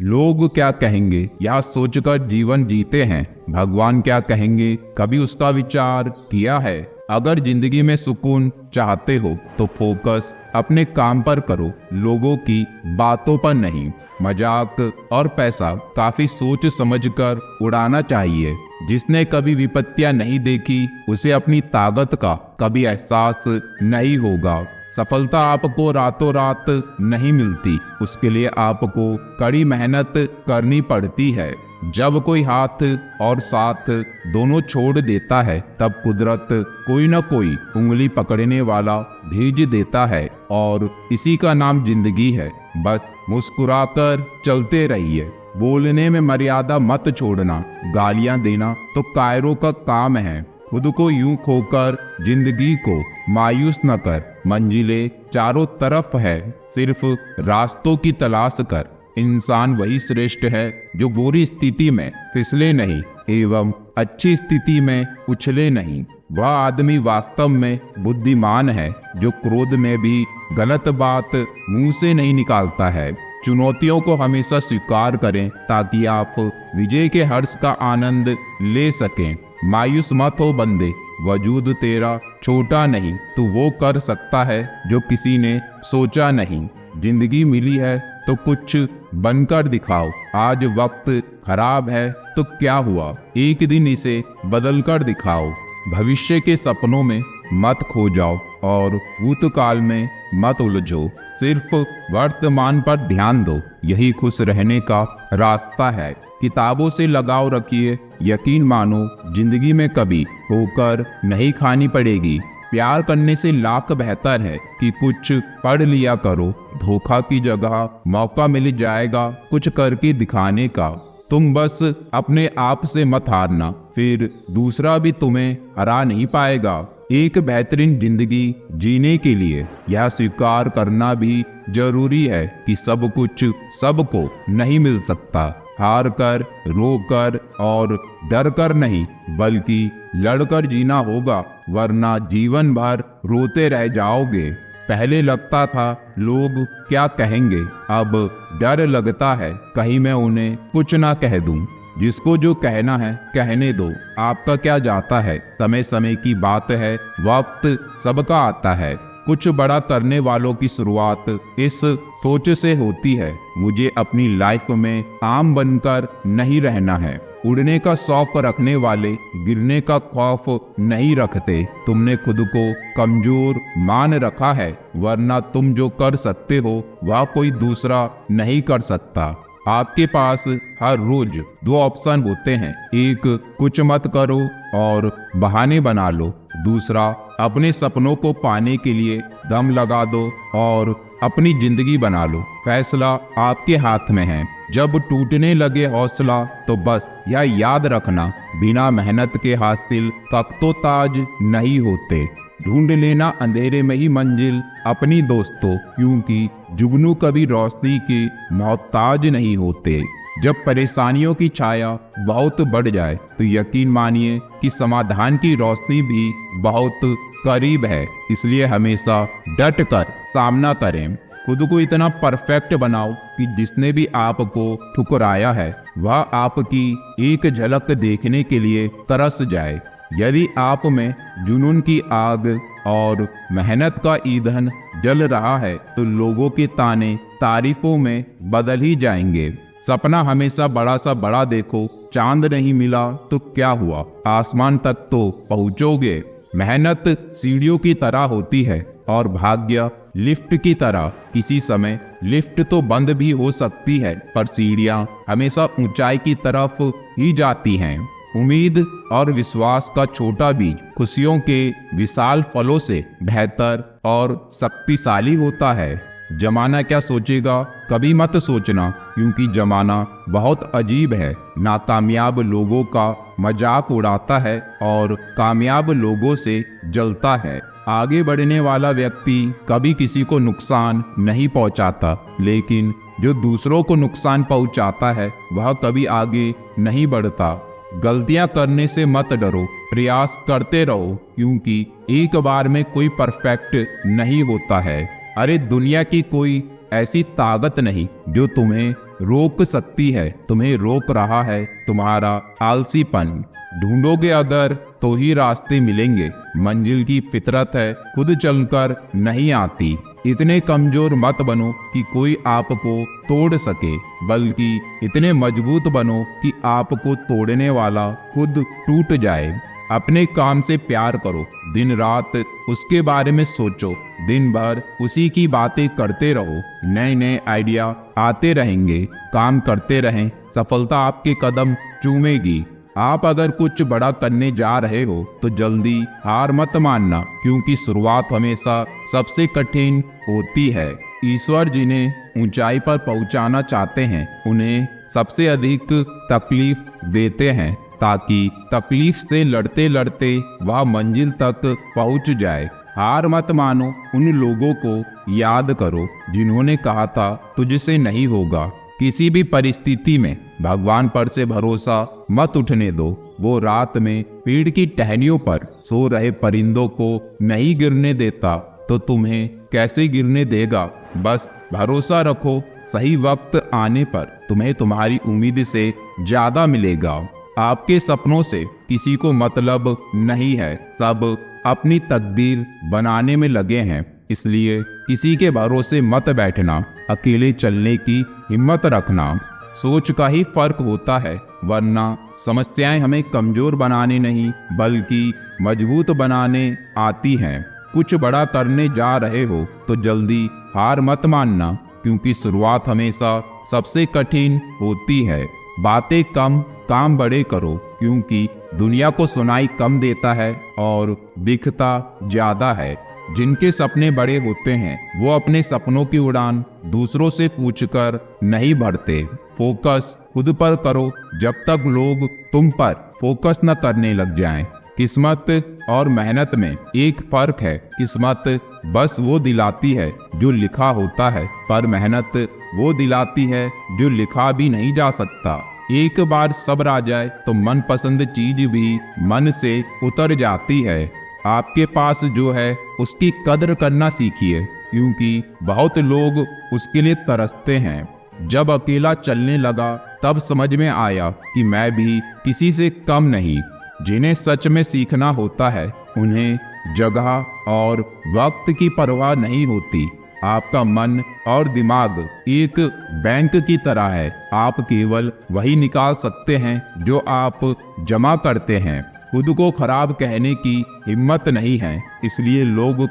लोग क्या कहेंगे यह सोचकर जीवन जीते हैं, भगवान क्या कहेंगे कभी उसका विचार किया है? अगर जिंदगी में सुकून चाहते हो तो फोकस अपने काम पर करो, लोगों की बातों पर नहीं। मजाक और पैसा काफी सोच समझकर उड़ाना चाहिए। जिसने कभी विपत्तियां नहीं देखी उसे अपनी ताकत का कभी एहसास नहीं होगा। सफलता आपको रातों रात नहीं मिलती, उसके लिए आपको कड़ी मेहनत करनी पड़ती है। जब कोई हाथ और साथ दोनों छोड़ देता है तब कुदरत कोई न कोई उंगली पकड़ने वाला भेज देता है, और इसी का नाम जिंदगी है। बस मुस्कुराकर चलते रहिए। बोलने में मर्यादा मत छोड़ना, गालियां देना तो कायरों का काम है। खुद को यूं खोकर जिंदगी को मायूस न कर, मंजिलें चारों तरफ है, सिर्फ रास्तों की तलाश कर। इंसान वही श्रेष्ठ है जो बुरी स्थिति में फिसले नहीं एवं अच्छी स्थिति में उछले नहीं। वह आदमी वास्तव में बुद्धिमान है जो क्रोध में भी गलत बात मुंह से नहीं निकालता है। चुनौतियों को हमेशा स्वीकार करें ताकि आप विजय के हर्ष का आनंद ले सकें। मायूस मत हो बंदे, वजूद तेरा छोटा नहीं, तू वो कर सकता है जो किसी ने सोचा नहीं। जिंदगी मिली है तो कुछ बनकर दिखाओ। आज वक्त खराब है तो क्या हुआ, एक दिन इसे बदलकर दिखाओ। भविष्य के सपनों में मत खो जाओ और भूतकाल में मत उलझो, सिर्फ वर्तमान पर ध्यान दो, यही खुश रहने का रास्ता है। किताबों से लगाव रखिए, यकीन मानो जिंदगी में कभी ठोकर नहीं खानी पड़ेगी। प्यार करने से लाख बेहतर है कि कुछ पढ़ लिया करो, धोखा की जगह मौका मिल जाएगा कुछ करके दिखाने का। तुम बस अपने आप से मत हारना, फिर दूसरा भी तुम्हें हरा नहीं पाएगा। एक बेहतरीन जिंदगी जीने के लिए यह स्वीकार करना भी जरूरी है कि सब कुछ सबको नहीं मिल सकता। हार कर, रो कर और डर कर नहीं, बल्कि लड़कर जीना होगा, वरना जीवन भर रोते रह जाओगे। पहले लगता था लोग क्या कहेंगे, अब डर लगता है कहीं मैं उन्हें कुछ ना कह दूं। जिसको जो कहना है कहने दो, आपका क्या जाता है, समय समय की बात है, वक्त सबका आता है। कुछ बड़ा करने वालों की शुरुआत इस सोच से होती है, मुझे अपनी लाइफ में आम बनकर नहीं रहना है। उड़ने का शौक रखने वाले गिरने का खौफ नहीं रखते। तुमने खुद को कमजोर मान रखा है, वरना तुम जो कर सकते हो वह कोई दूसरा नहीं कर सकता। आपके पास हर रोज दो ऑप्शन होते हैं, एक कुछ मत करो और बहाने बना लो, दूसरा अपने सपनों को पाने के लिए दम लगा दो और अपनी जिंदगी बना लो। फैसला आपके हाथ में है। जब टूटने लगे हौसला तो बस यह याद रखना, बिना मेहनत के हासिल तख्तो-ताज नहीं होते। ढूंढ लेना अंधेरे में ही मंजिल अपनी दोस्तों, क्योंकि जुगनू कभी रोशनी के मोहताज नहीं होते। जब परेशानियों की छाया बहुत बढ़ जाए तो यकीन मानिए कि समाधान की रोशनी भी बहुत करीब है। इसलिए हमेशा डट कर सामना करें। खुद को इतना परफेक्ट बनाओ कि जिसने भी आपको ठुकराया है वह आपकी एक झलक देखने के लिए तरस जाए। यदि आप में जुनून की आग और मेहनत का ईंधन जल रहा है तो लोगों के ताने तारीफों में बदल ही जाएंगे। सपना हमेशा बड़ा सा बड़ा देखो, चांद नहीं मिला तो क्या हुआ, आसमान तक तो पहुंचोगे। मेहनत सीढ़ियों की तरह होती है और भाग्य लिफ्ट की तरह। किसी समय लिफ्ट तो बंद भी हो सकती है, पर सीढ़ियां हमेशा ऊंचाई की तरफ ही जाती हैं। उम्मीद और विश्वास का छोटा बीज खुशियों के विशाल फलों से बेहतर और शक्तिशाली होता है। जमाना क्या सोचेगा कभी मत सोचना, क्योंकि जमाना बहुत अजीब है। नाकामयाब लोगों का मजाक उड़ाता है और कामयाब लोगों से जलता है। आगे बढ़ने वाला व्यक्ति कभी किसी को नुकसान नहीं पहुंचाता, लेकिन जो दूसरों को नुकसान पहुंचाता है वह कभी आगे नहीं बढ़ता। गलतियां करने से मत डरो, प्रयास करते रहो, क्योंकि एक बार में कोई परफेक्ट नहीं होता है। अरे दुनिया की कोई ऐसी ताकत नहीं जो तुम्हें रोक सकती है, तुम्हें रोक रहा है तुम्हारा आलसीपन। ढूंढोगे अगर तो ही रास्ते मिलेंगे। मंजिल की फितरत है, खुद चलकर नहीं आती। इतने कमजोर मत बनो कि कोई आपको तोड़ सके, बल्कि इतने मजबूत बनो कि आपको तोड़ने वाला खुद टूट जाए। अपने काम से प्यार करो, दिन रात उसके बारे में सोचो, दिन भर उसी की बातें करते रहो। नए नए आइडिया आते रहेंगे, काम करते रहें, सफलता आपके कदम चूमेगी। आप अगर कुछ बड़ा करने जा रहे हो तो जल्दी हार मत मानना, क्योंकि शुरुआत हमेशा सबसे कठिन होती है। ईश्वर जिन्हें ऊंचाई पर पहुंचाना चाहते हैं उन्हें सबसे अधिक तकलीफ देते हैं, ताकि तकलीफ से लड़ते लड़ते वह मंजिल तक पहुंच जाए। हार मत मानो, उन लोगों को याद करो जिन्होंने कहा था तुझसे नहीं होगा। किसी भी परिस्थिति में भगवान पर से भरोसा मत उठने दो। वो रात में पेड़ की टहनियों पर सो रहे परिंदों को नहीं गिरने देता तो तुम्हें कैसे गिरने देगा। बस भरोसा रखो, सही वक्त आने पर तुम्हें तुम्हारी उम्मीद से ज्यादा मिलेगा। आपके सपनों से किसी को मतलब नहीं है, सब अपनी तकदीर बनाने में लगे हैं। इसलिए किसी के भरोसे मत बैठना, अकेले चलने की हिम्मत रखना। सोच का ही फर्क होता है, वरना समस्याएं हमें कमजोर बनाने नहीं बल्कि मजबूत बनाने आती हैं। कुछ बड़ा करने जा रहे हो तो जल्दी हार मत मानना, क्योंकि शुरुआत हमेशा सबसे कठिन होती है। बातें कम, काम बड़े करो, क्योंकि दुनिया को सुनाई कम देता है और दिखता ज्यादा है। जिनके सपने बड़े होते हैं वो अपने सपनों की उड़ान दूसरों से पूछकर नहीं भरते। फोकस खुद पर करो जब तक लोग तुम पर फोकस न करने लग जाएं। किस्मत और मेहनत में एक फर्क है। किस्मत बस वो दिलाती है जो लिखा होता है, पर मेहनत वो दिलाती है जो लिखा भी नहीं जा सकता। एक बार सब्र आ जाए तो मनपसंद चीज भी मन से उतर जाती है। आपके पास जो है उसकी कदर करना सीखिए, क्योंकि बहुत लोग उसके लिए तरसते हैं। जब अकेला चलने लगा तब समझ में आया कि मैं भी किसी से कम नहीं। जिन्हें सच में सीखना होता है उन्हें जगह और वक्त की परवाह नहीं होती। आपका मन और दिमाग एक बैंक की तरह है, आप केवल वही निकाल सकते हैं जो आप जमा करते हैं। खुद को खराब कहने की हिम्मत नहीं है, इसलिए लोग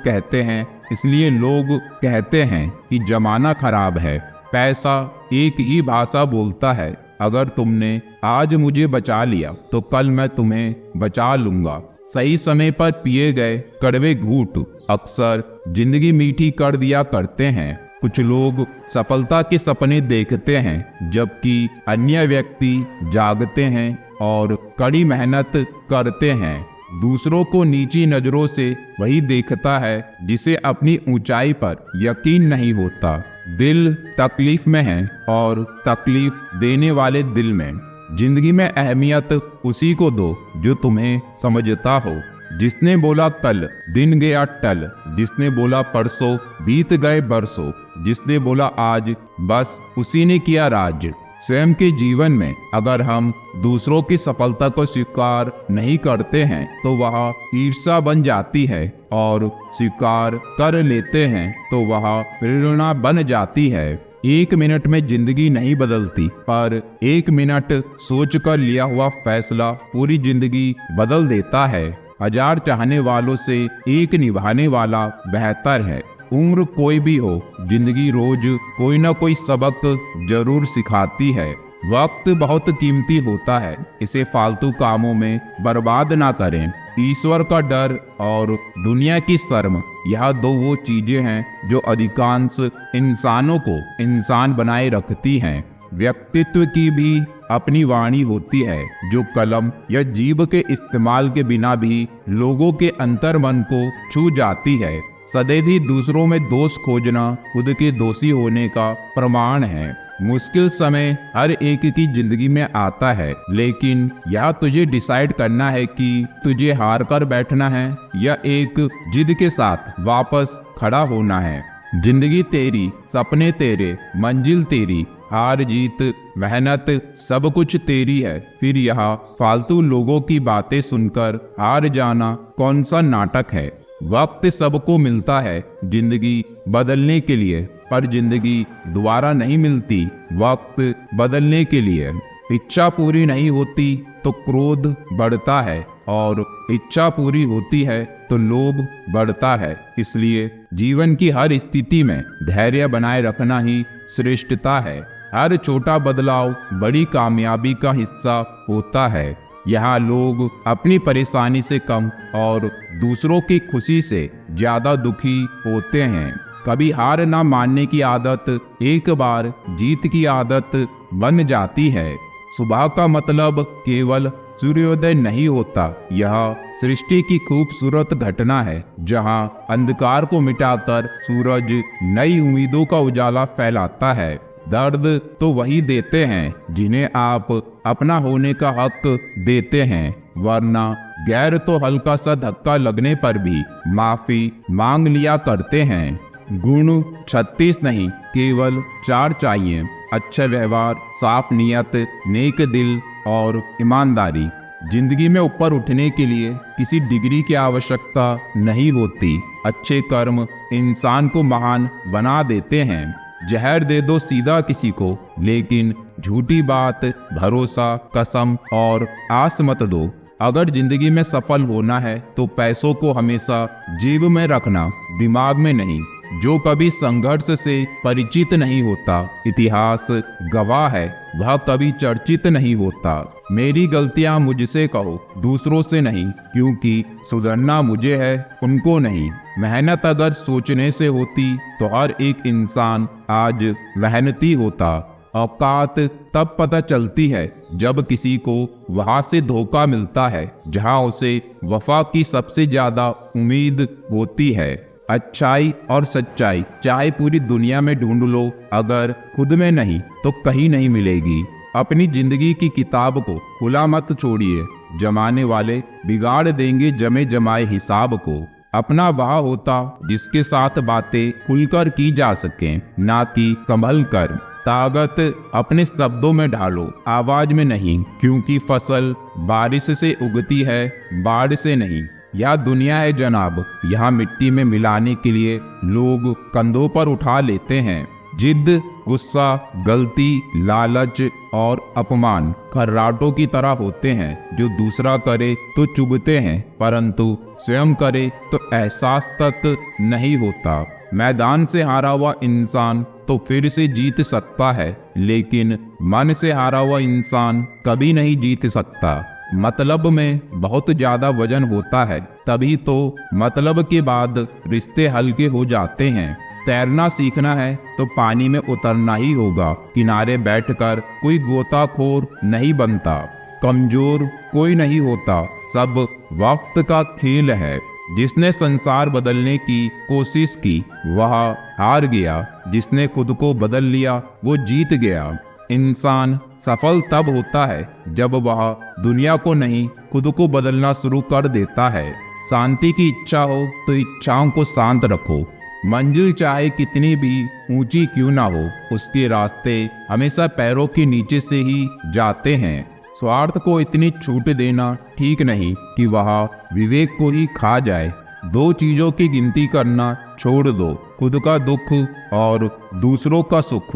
कहते हैं कि जमाना खराब है। पैसा एक ही भाषा बोलता है, अगर तुमने आज मुझे बचा लिया तो कल मैं तुम्हें बचा लूंगा। सही समय पर पिए गए कड़वे घूंट अक्सर जिंदगी मीठी कर दिया करते हैं। कुछ लोग सफलता के सपने देखते हैं, जबकि अन्य व्यक्ति जागते हैं और कड़ी मेहनत करते हैं। दूसरों को नीची नजरों से वही देखता है जिसे अपनी ऊंचाई पर यकीन नहीं होता। दिल तकलीफ में है और तकलीफ देने वाले दिल में। जिंदगी में अहमियत उसी को दो जो तुम्हें समझता हो। जिसने बोला कल दिन गया टल, जिसने बोला परसों बीत गए बरसों, जिसने बोला आज बस उसी ने किया राज। स्वयं के जीवन में अगर हम दूसरों की सफलता को स्वीकार नहीं करते हैं तो वह ईर्ष्या बन जाती है, और स्वीकार कर लेते हैं तो वह प्रेरणा बन जाती है। एक मिनट में जिंदगी नहीं बदलती, पर एक मिनट सोच कर लिया हुआ फैसला पूरी जिंदगी बदल देता है। 1000 चाहने वालों से एक निभाने वाला बेहतर है। उम्र कोई भी हो, जिंदगी रोज कोई ना कोई सबक जरूर सिखाती है। वक्त बहुत कीमती होता है, इसे फालतू कामों में बर्बाद ना करें। ईश्वर का डर और दुनिया की शर्म, यह दो वो चीजें हैं जो अधिकांश इंसानों को इंसान बनाए रखती हैं। व्यक्तित्व की भी अपनी वाणी होती है, जो कलम या जीभ के इस्तेमाल के बिना भी लोगों के अंतर मन को छू जाती है। सदैव ही दूसरों में दोष खोजना खुद के दोषी होने का प्रमाण है। मुश्किल समय हर एक की जिंदगी में आता है, लेकिन यह तुझे डिसाइड करना है कि तुझे हार कर बैठना है या एक जिद के साथ वापस खड़ा होना है। जिंदगी तेरी, सपने तेरे, मंजिल तेरी, हार जीत, मेहनत सब कुछ तेरी है। फिर यहाँ फालतू लोगों की बातें सुनकर हार जाना कौन सा नाटक है। वक्त सबको मिलता है जिंदगी बदलने के लिए, पर जिंदगी दोबारा नहीं मिलती वक्त बदलने के लिए। इच्छा पूरी नहीं होती तो क्रोध बढ़ता है, और इच्छा पूरी होती है तो लोभ बढ़ता है। इसलिए जीवन की हर स्थिति में धैर्य बनाए रखना ही श्रेष्ठता है। हर छोटा बदलाव बड़ी कामयाबी का हिस्सा होता है। यहाँ लोग अपनी परेशानी से कम और दूसरों की खुशी से ज्यादा दुखी होते हैं। कभी हार ना मानने की आदत एक बार जीत की आदत बन जाती है। सुबह का मतलब केवल सूर्योदय नहीं होता, यह सृष्टि की खूबसूरत घटना है जहां अंधकार को मिटाकर सूरज नई उम्मीदों का उजाला फैलाता है। दर्द तो वही देते हैं जिन्हें आप अपना होने का हक देते हैं, वरना गैर तो हल्का सा धक्का लगने पर भी माफी मांग लिया करते हैं। गुण 36 नहीं, केवल 4 चाहिए। अच्छा व्यवहार, साफ नियत, नेक दिल और ईमानदारी। जिंदगी में ऊपर उठने के लिए किसी डिग्री की आवश्यकता नहीं होती। अच्छे कर्म इंसान को महान बना देते हैं। जहर दे दो सीधा किसी को, लेकिन झूठी बात, भरोसा, कसम और आस मत दो। अगर जिंदगी में सफल होना है तो पैसों को हमेशा जेब में रखना, दिमाग में नहीं। जो कभी संघर्ष से परिचित नहीं होता, इतिहास गवाह है, वह कभी चर्चित नहीं होता। मेरी गलतियां मुझसे कहो, दूसरों से नहीं, क्योंकि सुधरना मुझे है, उनको नहीं। मेहनत अगर सोचने से होती तो हर एक इंसान आज मेहनती होता। औकात तब पता चलती है जब किसी को वहां से धोखा मिलता है जहां उसे वफा की सबसे ज्यादा उम्मीद होती है। अच्छाई और सच्चाई चाहे पूरी दुनिया में ढूंढ लो, अगर खुद में नहीं तो कहीं नहीं मिलेगी। अपनी जिंदगी की किताब को खुला मत छोड़िए, जमाने वाले बिगाड़ देंगे जमे जमाए हिसाब को। अपना वह होता जिसके साथ बातें खुलकर की जा सके, ना कि संभल कर। ताकत अपने शब्दों में ढालो, आवाज में नहीं, क्योंकि फसल बारिश से उगती है, बाढ़ से नहीं। यह दुनिया है जनाब, यहाँ मिट्टी में मिलाने के लिए लोग कंधों पर उठा लेते हैं। जिद, गुस्सा, गलती, लालच और अपमान खर्राटों की तरह होते हैं जो दूसरा करे तो चुभते हैं, परंतु स्वयं करे तो एहसास तक नहीं होता। मैदान से हारा हुआ इंसान तो फिर से जीत सकता है, लेकिन मन से हारा हुआ इंसान कभी नहीं जीत सकता। मतलब में बहुत ज्यादा वजन होता है, तभी तो मतलब के बाद रिश्ते हल्के हो जाते हैं। तैरना सीखना है तो पानी में उतरना ही होगा, किनारे बैठकर कोई गोताखोर नहीं बनता। कमजोर कोई नहीं होता, सब वक्त का खेल है। जिसने संसार बदलने की कोशिश की वह हार गया, जिसने खुद को बदल लिया वो जीत गया। इंसान सफल तब होता है जब वह दुनिया को नहीं खुद को बदलना शुरू कर देता है। शांति की इच्छा हो तो इच्छाओं को शांत रखो। मंजिल चाहे कितनी भी ऊंची क्यों ना हो, उसके रास्ते हमेशा पैरों के नीचे से ही जाते हैं। स्वार्थ को इतनी छूट देना ठीक नहीं कि वह विवेक को ही खा जाए। 2 चीजों की गिनती करना छोड़ दो, खुद का दुख और दूसरों का सुख।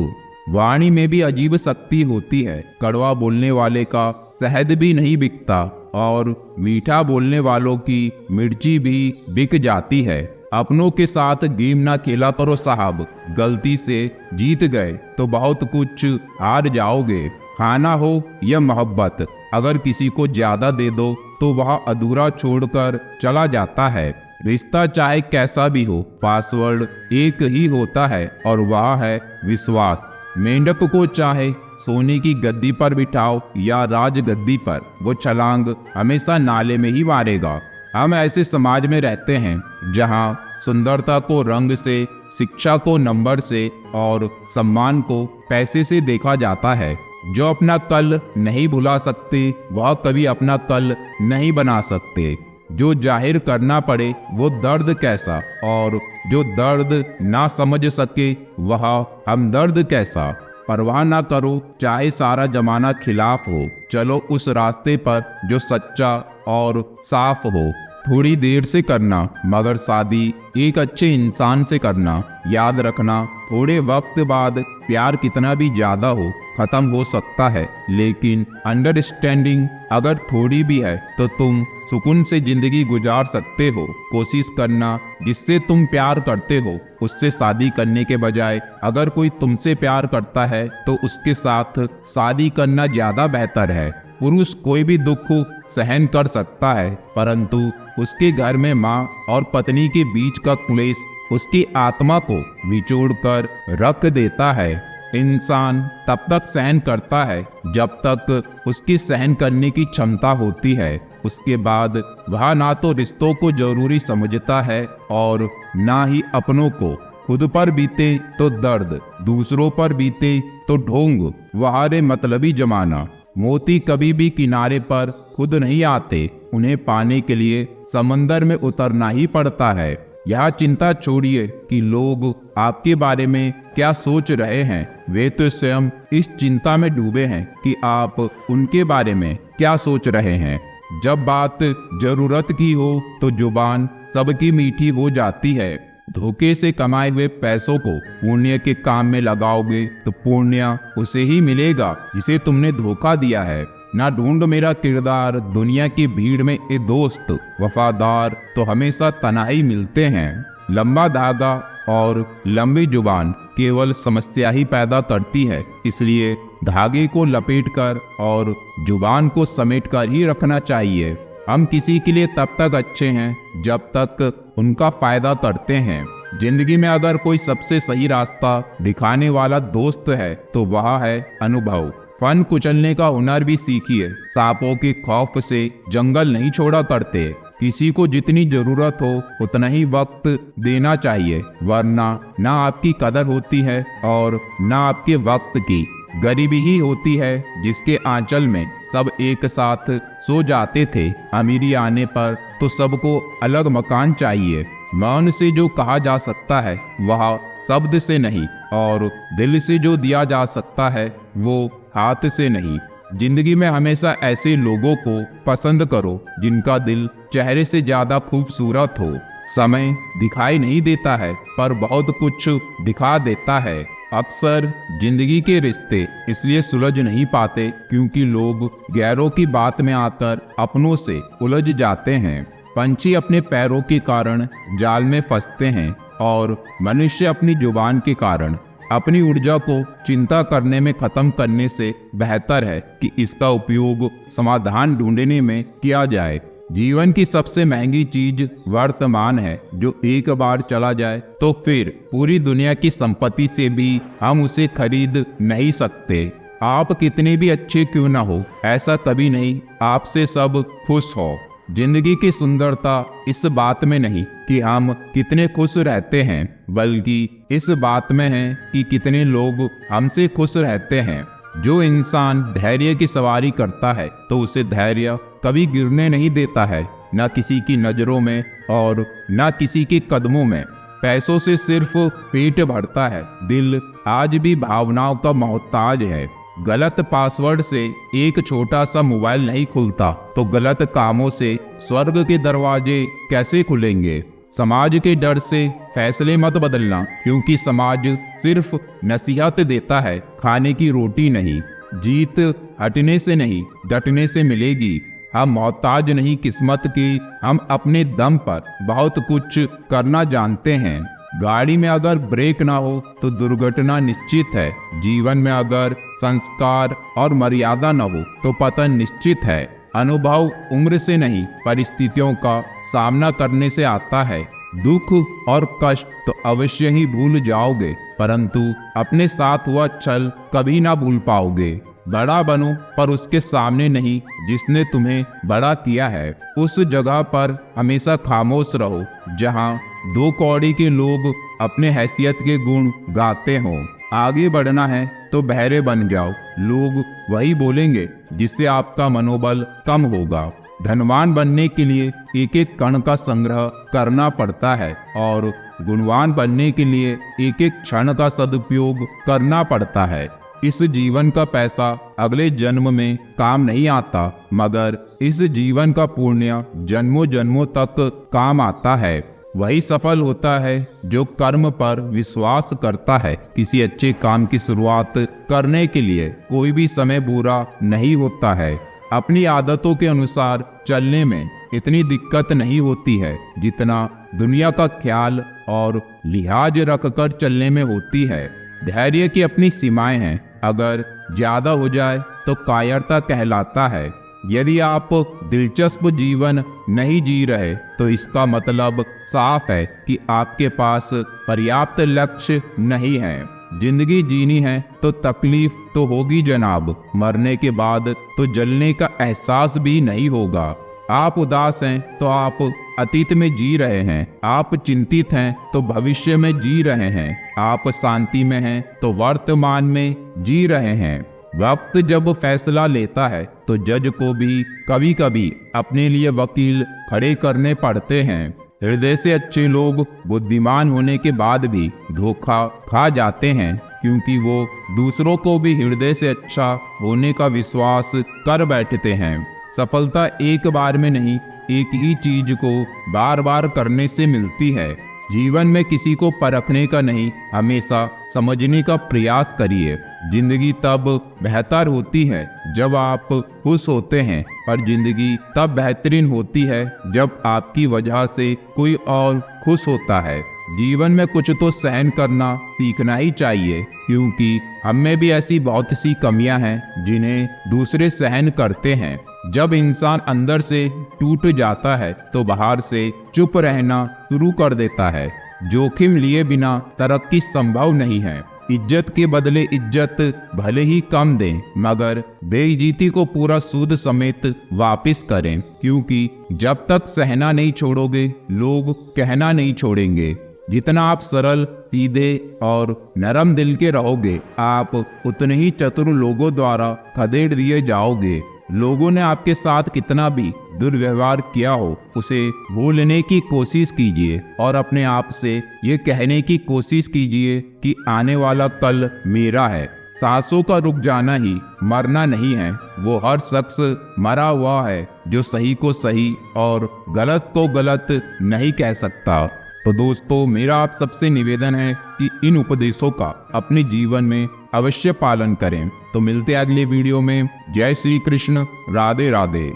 वाणी में भी अजीब शक्ति होती है। कड़वा बोलने वाले का शहद भी नहीं बिकता, और मीठा बोलने वालों की मिर्ची भी बिक जाती है। अपनों के साथ गेम ना खेला करो साहब, गलती से जीत गए तो बहुत कुछ हार जाओगे। खाना हो या मोहब्बत, अगर किसी को ज्यादा दे दो तो वह अधूरा छोड़कर चला जाता है। रिश्ता चाहे कैसा भी हो, पासवर्ड एक ही होता है और वह है विश्वास। मेंढक को चाहे सोने की गद्दी पर बिठाओ या राज गद्दी पर, वो छलांग हमेशा नाले में ही मारेगा। हम ऐसे समाज में रहते हैं जहां सुंदरता को रंग से, शिक्षा को नंबर से और सम्मान को पैसे से देखा जाता है। जो अपना कल नहीं भुला सकते वह कभी अपना कल नहीं बना सकते। जो जाहिर करना पड़े वो दर्द कैसा, और जो दर्द ना समझ सके वह हमदर्द कैसा। परवाह ना करो, चाहे सारा जमाना खिलाफ हो। चलो उस रास्ते पर जो सच्चा और साफ हो। थोड़ी देर से करना, मगर शादी एक अच्छे इंसान से करना। याद रखना, थोड़े वक्त बाद प्यार कितना भी ज्यादा हो खत्म हो सकता है, लेकिन अंडरस्टैंडिंग अगर थोड़ी भी है तो तुम सुकून से जिंदगी गुजार सकते हो। कोशिश करना, जिससे तुम प्यार करते हो उससे शादी करने के बजाय अगर कोई तुमसे प्यार करता है तो उसके साथ शादी करना ज्यादा बेहतर है। पुरुष कोई भी दुख सहन कर सकता है, परंतु उसके घर में माँ और पत्नी के बीच का क्लेश उसकी आत्मा को निचोड़ कर रख देता है। इंसान तब तक सहन करता है जब तक उसकी सहन करने की क्षमता होती है। उसके बाद वह ना तो रिश्तों को जरूरी समझता है और ना ही अपनों को। खुद पर बीते तो दर्द, दूसरों पर बीते तो ढोंग। वह रे मतलबी जमाना। मोती कभी भी किनारे पर खुद नहीं आते, उन्हें पाने के लिए समंदर में उतरना ही पड़ता है। यह चिंता छोड़िए कि लोग आपके बारे में क्या सोच रहे हैं, वे तो स्वयं इस चिंता में डूबे हैं कि आप उनके बारे में क्या सोच रहे हैं। जब बात जरूरत की हो तो जुबान सबकी मीठी हो जाती है। धोखे से कमाए हुए पैसों को पुण्य के काम में लगाओगे तो पुण्य उसे ही मिलेगा जिसे तुमने धोखा दिया है। ना ढूंढ मेरा किरदार दुनिया की भीड़ में ए दोस्त, वफादार तो हमेशा तन्हाई मिलते हैं। लंबा धागा और लंबी जुबान केवल समस्या ही पैदा करती है, इसलिए धागे को लपेटकर और जुबान को समेटकर ही रखना चाहिए। हम किसी के लिए तब तक अच्छे हैं जब तक उनका फायदा करते हैं। जिंदगी में अगर कोई सबसे सही रास्ता दिखाने वाला दोस्त है तो वह है अनुभव। फन कुचलने का हुनर भी सीखिए। सांपों के खौफ से जंगल नहीं छोड़ा करते। किसी को जितनी जरूरत हो उतना ही वक्त देना चाहिए, वरना ना आपकी कदर होती है और ना आपके वक्त की। गरीबी ही होती है जिसके आंचल में सब एक साथ सो जाते थे। अमीरी आने पर तो सबको अलग मकान चाहिए। मौन से जो कहा जा सकता है वह शब्द से नहीं, और दिल से जो दिया जा सकता है वो हाथ से नहीं। जिंदगी में हमेशा ऐसे लोगों को पसंद करो जिनका दिल चेहरे से ज्यादा खूबसूरत हो। समय दिखाई नहीं देता है पर बहुत कुछ दिखा देता है। अक्सर जिंदगी के रिश्ते इसलिए सुलझ नहीं पाते क्योंकि लोग गैरों की बात में आकर अपनों से उलझ जाते हैं। पंछी अपने पैरों के कारण जाल में फंसते हैं और मनुष्य अपनी जुबान के कारण। अपनी ऊर्जा को चिंता करने में खत्म करने से बेहतर है कि इसका उपयोग समाधान ढूंढने में किया जाए। जीवन की सबसे महंगी चीज वर्तमान है। जो एक बार चला जाए तो फिर पूरी दुनिया की संपत्ति से भी हम उसे खरीद नहीं सकते। आप कितने भी अच्छे क्यों ना हो, ऐसा कभी नहीं आपसे सब खुश हो। जिंदगी की सुंदरता इस बात में नहीं कि हम कितने खुश रहते हैं, बल्कि इस बात में है कि कितने लोग हमसे खुश रहते हैं। जो इंसान धैर्य की सवारी करता है तो उसे धैर्य कभी गिरने नहीं देता है, न किसी की नजरों में और न किसी के कदमों में। पैसों से सिर्फ पेट भरता है, दिल आज भी भावनाओं का मोहताज है। गलत पासवर्ड से एक छोटा सा मोबाइल नहीं खुलता, तो गलत कामों से स्वर्ग के दरवाजे कैसे खुलेंगे। समाज के डर से फैसले मत बदलना, क्योंकि समाज सिर्फ नसीहत देता है, खाने की रोटी नहीं। जीत हटने से नहीं डटने से मिलेगी। हम मोहताज नहीं किस्मत की, हम अपने दम पर बहुत कुछ करना जानते हैं। गाड़ी में अगर ब्रेक ना हो तो दुर्घटना निश्चित है। जीवन में अगर संस्कार और मर्यादा न हो तो पतन निश्चित है। अनुभव उम्र से नहीं परिस्थितियों का सामना करने से आता है। दुख और कष्ट तो अवश्य ही भूल जाओगे, परंतु अपने साथ हुआ छल कभी ना भूल पाओगे। बड़ा बनो पर उसके सामने नहीं जिसने तुम्हें बड़ा किया है। उस जगह पर हमेशा खामोश रहो जहां दो कौड़ी के लोग अपने हैसियत के गुण गाते हों। आगे बढ़ना है तो बहरे बन जाओ, लोग वही बोलेंगे जिससे आपका मनोबल कम होगा। धनवान बनने के लिए एक एक कण का संग्रह करना पड़ता है और गुणवान बनने के लिए एक एक क्षण का सदुपयोग करना पड़ता है। इस जीवन का पैसा अगले जन्म में काम नहीं आता, मगर इस जीवन का पुण्य जन्मों जन्मों तक काम आता है। वही सफल होता है जो कर्म पर विश्वास करता है। किसी अच्छे काम की शुरुआत करने के लिए कोई भी समय बुरा नहीं होता है। अपनी आदतों के अनुसार चलने में इतनी दिक्कत नहीं होती है जितना दुनिया का ख्याल और लिहाज रखकर चलने में होती है। धैर्य की अपनी सीमाएं हैं, अगर ज्यादा हो जाए तो कायरता कहलाता है। यदि आप दिलचस्प जीवन नहीं जी रहे तो इसका मतलब साफ है कि आपके पास पर्याप्त लक्ष्य नहीं है। जिंदगी जीनी है तो तकलीफ तो होगी जनाब, मरने के बाद तो जलने का एहसास भी नहीं होगा। आप उदास हैं तो आप अतीत में जी रहे हैं, आप चिंतित हैं तो भविष्य में जी रहे हैं, आप शांति में हैं तो वर्तमान में जी रहे हैं। वक्त जब फैसला लेता है तो जज को भी कभी कभी अपने लिए वकील खड़े करने पड़ते हैं। हृदय से अच्छे लोग बुद्धिमान होने के बाद भी धोखा खा जाते हैं, क्योंकि वो दूसरों को भी हृदय से अच्छा होने का विश्वास कर बैठते हैं। सफलता एक बार में नहीं, एक ही चीज को बार बार करने से मिलती है। जीवन में किसी को परखने का नहीं, हमेशा समझने का प्रयास करिए। जिंदगी तब बेहतर होती है जब आप खुश होते हैं, और जिंदगी तब बेहतरीन होती है जब आपकी वजह से कोई और खुश होता है। जीवन में कुछ तो सहन करना सीखना ही चाहिए, क्योंकि हम में भी ऐसी बहुत सी कमियां हैं जिन्हें दूसरे सहन करते हैं। जब इंसान अंदर से टूट जाता है तो बाहर से चुप रहना शुरू कर देता है। जोखिम लिए बिना तरक्की संभव नहीं है। इज्जत के बदले इज्जत भले ही कम दें, मगर बेइज्जती को पूरा सूद समेत वापस करें, क्योंकि जब तक सहना नहीं छोड़ोगे लोग कहना नहीं छोड़ेंगे। जितना आप सरल, सीधे और नरम दिल के रहोगे, आप उतने ही चतुर लोगों द्वारा खदेड़ दिए जाओगे। लोगों ने आपके साथ कितना भी दुर्व्यवहार किया हो, उसे भूलने की कोशिश कीजिए और अपने आप से ये कहने की कोशिश कीजिए कि आने वाला कल मेरा है। सांसों का रुक जाना ही मरना नहीं है। वो हर शख्स मरा हुआ है जो सही को सही और गलत को गलत नहीं कह सकता। तो दोस्तों, मेरा आप सबसे निवेदन है कि इन उपदेशों का अपने जीवन में अवश्य पालन करें। तो मिलते हैं अगले वीडियो में। जय श्री कृष्ण, राधे राधे।